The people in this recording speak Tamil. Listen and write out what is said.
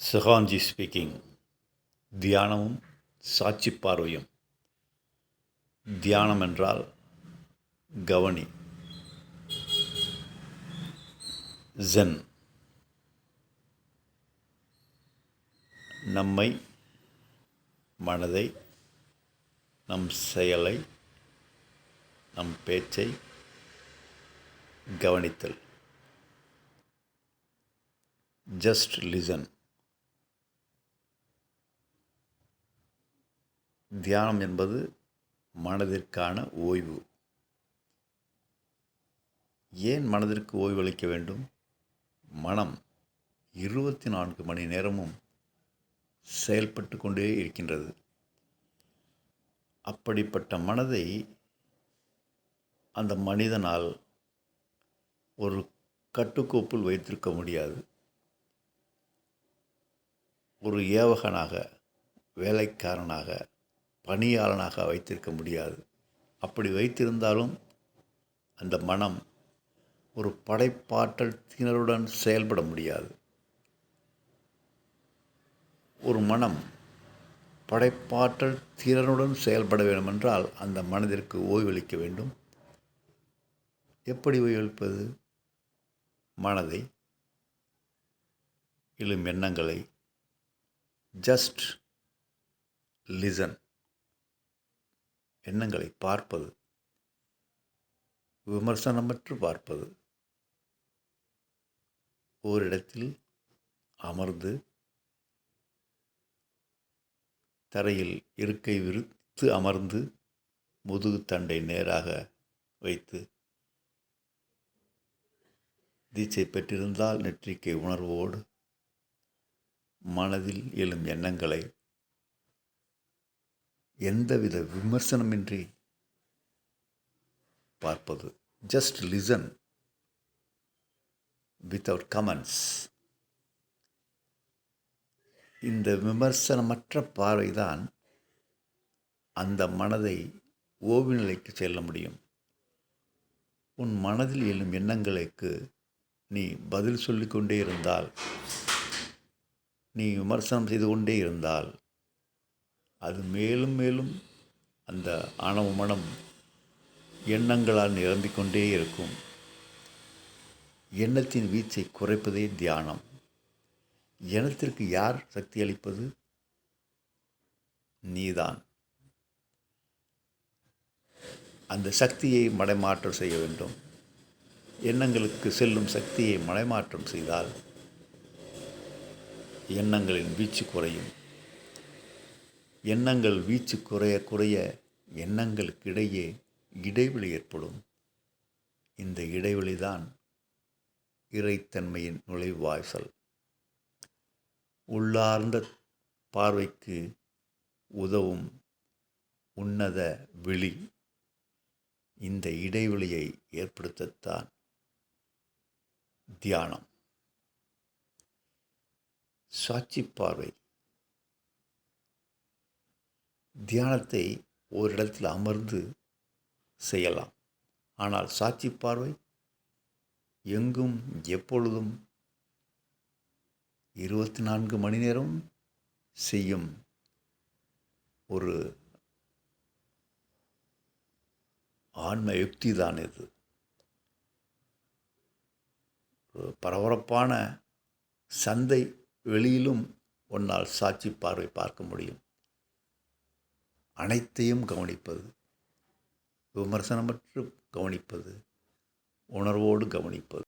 சுஹான்ஜி ஸ்பீக்கிங். தியானமும் சாட்சி பார்வையும். தியானம் என்றால் கவனி, ஜென். நம்மை, மனதை, நம் செயலை, நம் பேச்சை கவனித்தல். Just listen. தியானம் என்பது மனதிற்கான ஓய்வு. ஏன் மனதிற்கு ஓய்வளிக்க வேண்டும்? மனம் 24 மணி நேரமும் செயல்பட்டு கொண்டே இருக்கின்றது. அப்படிப்பட்ட மனதை அந்த மனிதனால் ஒரு கட்டுக்கோப்பில் வைத்திருக்க முடியாது. ஒரு ஏவகனாக, வேலைக்காரனாக, பணியாளனாக வைத்திருக்க முடியாது. அப்படி வைத்திருந்தாலும் அந்த மனம் ஒரு படைப்பாற்றல் திறனுடன் செயல்பட முடியாது. ஒரு மனம் படைப்பாற்றல் திறனுடன் செயல்பட வேண்டுமென்றால் அந்த மனதிற்கு ஓய்வளிக்க வேண்டும். எப்படி ஓய்வளிப்பது? மனதை, எழும் எண்ணங்களை ஜஸ்ட் லிசன். எண்ணங்களை பார்ப்பது, விமர்சனமற்று பார்ப்பது. ஓரிடத்தில் அமர்ந்து தரையில் இருக்கை விரித்து அமர்ந்து முதுகு தண்டை நேராக வைத்து தீட்சை பெற்றிருந்தால் நெற்றிக்கை உணர்வோடு மனதில் எழும் எண்ணங்களை எந்தவித விமர்சனமின்றி பார்ப்பது. Just listen without comments. இந்த விமர்சனமற்ற பார்வைதான் அந்த மனதை ஓய்வு நிலைக்கு செல்ல முடியும். உன் மனதில் எழும் எண்ணங்களுக்கு நீ பதில் சொல்லிக்கொண்டே இருந்தால், நீ விமர்சனம் செய்து கொண்டே இருந்தால், அது மேலும் மேலும் அந்த ஆணவ மனம் எண்ணங்களால் நிரம்பிக்கொண்டே இருக்கும். எண்ணத்தின் வீச்சை குறைப்பதே தியானம். எண்ணத்திற்கு யார் சக்தி அளிப்பது? நீதான். அந்த சக்தியை மடைமாற்றம் செய்ய வேண்டும். எண்ணங்களுக்கு செல்லும் சக்தியை மடைமாற்றம் செய்தால் எண்ணங்களின் வீச்சு குறையும். எண்ணங்கள் வீச்சு குறைய குறைய எண்ணங்களுக்கு இடையே இடைவெளி ஏற்படும். இந்த இடைவெளிதான் இறைத்தன்மையின் நுழைவாசல். உள்ளார்ந்த பார்வைக்கு உதவும் உன்னத விழி. இந்த இடைவெளியை ஏற்படுத்தத்தான் தியானம். சாட்சி பார்வை. தியானத்தை ஓரிடத்தில் அமர்ந்து செய்யலாம். ஆனால் சாட்சி பார்வை எங்கும் எப்பொழுதும் 24 மணி நேரம் செய்யும் ஒரு ஆன்ம யுக்தி தான் இது. பரபரப்பான சந்தை வெளியிலும் உன்னால் சாட்சி பார்வை பார்க்க முடியும். அனைத்தையும் கவனிப்பது, விமர்சனமற்று கவனிப்பது, உணர்வோடு கவனிப்பது.